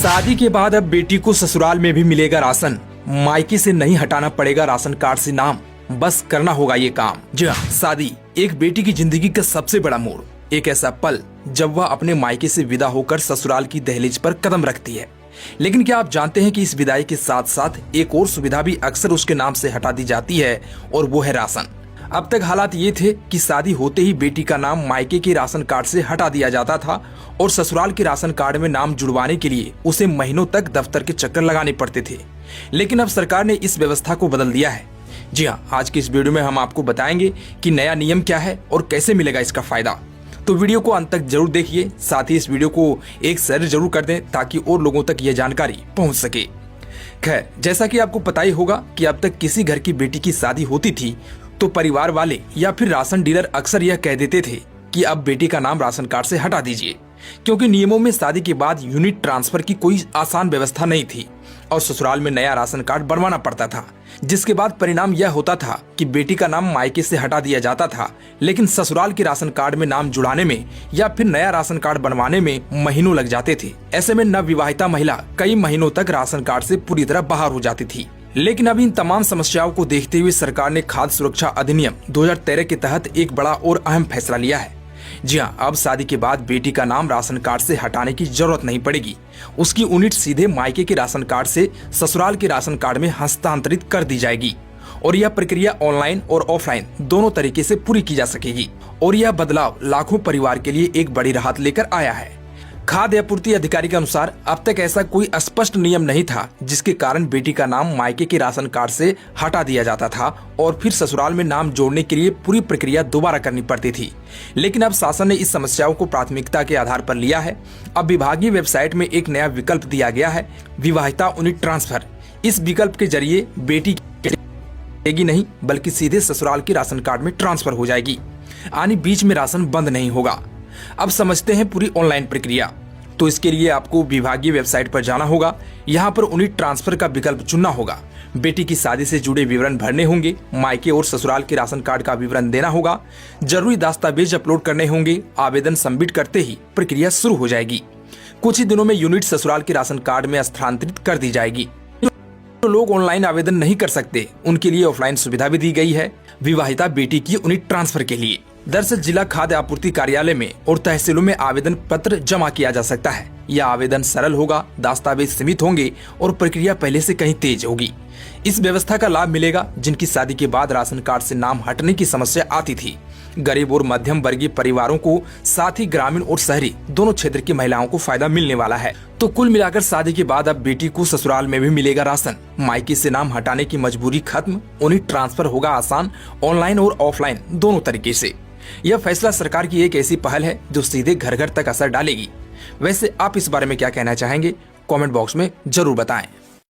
शादी के बाद अब बेटी को ससुराल में भी मिलेगा राशन। मायके से नहीं हटाना पड़ेगा राशन कार्ड से नाम, बस करना होगा ये काम। जी हाँ, शादी एक बेटी की जिंदगी का सबसे बड़ा मोड़, एक ऐसा पल जब वह अपने मायके से विदा होकर ससुराल की दहलीज पर कदम रखती है। लेकिन क्या आप जानते हैं कि इस विदाई के साथ साथ एक और सुविधा भी अक्सर उसके नाम से हटा दी जाती है, और वो है राशन। अब तक हालात ये थे कि शादी होते ही बेटी का नाम मायके के राशन कार्ड से हटा दिया जाता था और ससुराल के राशन कार्ड में नाम जुड़वाने के लिए उसे महीनों तक दफ्तर के चक्कर लगाने पड़ते थे। लेकिन अब सरकार ने इस व्यवस्था को बदल दिया है। जी हाँ, आज की इस वीडियो में हम आपको बताएंगे कि नया नियम क्या है और कैसे मिलेगा इसका फायदा। तो वीडियो को अंत तक जरूर देखिए, साथ ही इस वीडियो को एक शेयर जरूर कर दें ताकि और लोगों तक यह जानकारी पहुंच सके। खैर, जैसा कि आपको पता ही होगा कि अब तक किसी घर की बेटी की शादी होती थी तो परिवार वाले या फिर राशन डीलर अक्सर यह कह देते थे कि अब बेटी का नाम राशन कार्ड से हटा दीजिए, क्योंकि नियमों में शादी के बाद यूनिट ट्रांसफर की कोई आसान व्यवस्था नहीं थी और ससुराल में नया राशन कार्ड बनवाना पड़ता था, जिसके बाद परिणाम यह होता था कि बेटी का नाम मायके से हटा दिया जाता था, लेकिन ससुराल के राशन कार्ड में नाम जुड़ाने में या फिर नया राशन कार्ड बनवाने में महीनों लग जाते थे। ऐसे में नवविवाहिता महिला कई महीनों तक राशन कार्ड से पूरी तरह बाहर हो जाती थी। लेकिन अब इन तमाम समस्याओं को देखते हुए सरकार ने खाद्य सुरक्षा अधिनियम 2013 के तहत एक बड़ा और अहम फैसला लिया है। जी हाँ, अब शादी के बाद बेटी का नाम राशन कार्ड से हटाने की जरूरत नहीं पड़ेगी। उसकी यूनिट सीधे मायके के राशन कार्ड से ससुराल के राशन कार्ड में हस्तांतरित कर दी जाएगी और यह प्रक्रिया ऑनलाइन और ऑफलाइन दोनों तरीके से पूरी की जा सकेगी। और यह बदलाव लाखों परिवार के लिए एक बड़ी राहत लेकर आया है। खाद्य आपूर्ति अधिकारी के अनुसार अब तक ऐसा कोई स्पष्ट नियम नहीं था जिसके कारण बेटी का नाम मायके के राशन कार्ड से हटा दिया जाता था और फिर ससुराल में नाम जोड़ने के लिए पूरी प्रक्रिया दोबारा करनी पड़ती थी। लेकिन अब शासन ने इस समस्याओं को प्राथमिकता के आधार पर लिया है। अब विभागीय वेबसाइट में एक नया विकल्प दिया गया है, विवाहिता यूनिट ट्रांसफर। इस विकल्प के जरिए बेटी नहीं बल्कि सीधे ससुराल के राशन कार्ड में ट्रांसफर हो जाएगी, यानी बीच में राशन बंद नहीं होगा। अब समझते हैं पूरी ऑनलाइन प्रक्रिया। तो इसके लिए आपको विभागीय वेबसाइट पर जाना होगा। यहाँ पर यूनिट ट्रांसफर का विकल्प चुनना होगा। बेटी की शादी से जुड़े विवरण भरने होंगे, मायके और ससुराल के राशन कार्ड का विवरण देना होगा, जरूरी दस्तावेज अपलोड करने होंगे। आवेदन सबमिट करते ही प्रक्रिया शुरू हो जाएगी। कुछ ही दिनों में यूनिट ससुराल के राशन कार्ड में स्थानांतरित कर दी जाएगी। जो लोग ऑनलाइन आवेदन नहीं कर सकते उनके लिए ऑफलाइन सुविधा भी दी गई है, विवाहिता बेटी की यूनिट ट्रांसफर के लिए। दरअसल जिला खाद्य आपूर्ति कार्यालय में और तहसीलों में आवेदन पत्र जमा किया जा सकता है। यह आवेदन सरल होगा, दस्तावेज सीमित होंगे और प्रक्रिया पहले से कहीं तेज होगी। इस व्यवस्था का लाभ मिलेगा जिनकी शादी के बाद राशन कार्ड से नाम हटने की समस्या आती थी। गरीब और मध्यम वर्गीय परिवारों को, साथ ही ग्रामीण और शहरी दोनों क्षेत्र की महिलाओं को फायदा मिलने वाला है। तो कुल मिलाकर शादी के बाद अब बेटी को ससुराल में भी मिलेगा राशन, मायके से नाम हटाने की मजबूरी खत्म, यूनिट ट्रांसफर होगा आसान, ऑनलाइन और ऑफलाइन दोनों तरीके से। यह फैसला सरकार की एक ऐसी पहल है जो सीधे घर घर तक असर डालेगी। वैसे आप इस बारे में क्या कहना चाहेंगे? कमेंट बॉक्स में जरूर बताएं।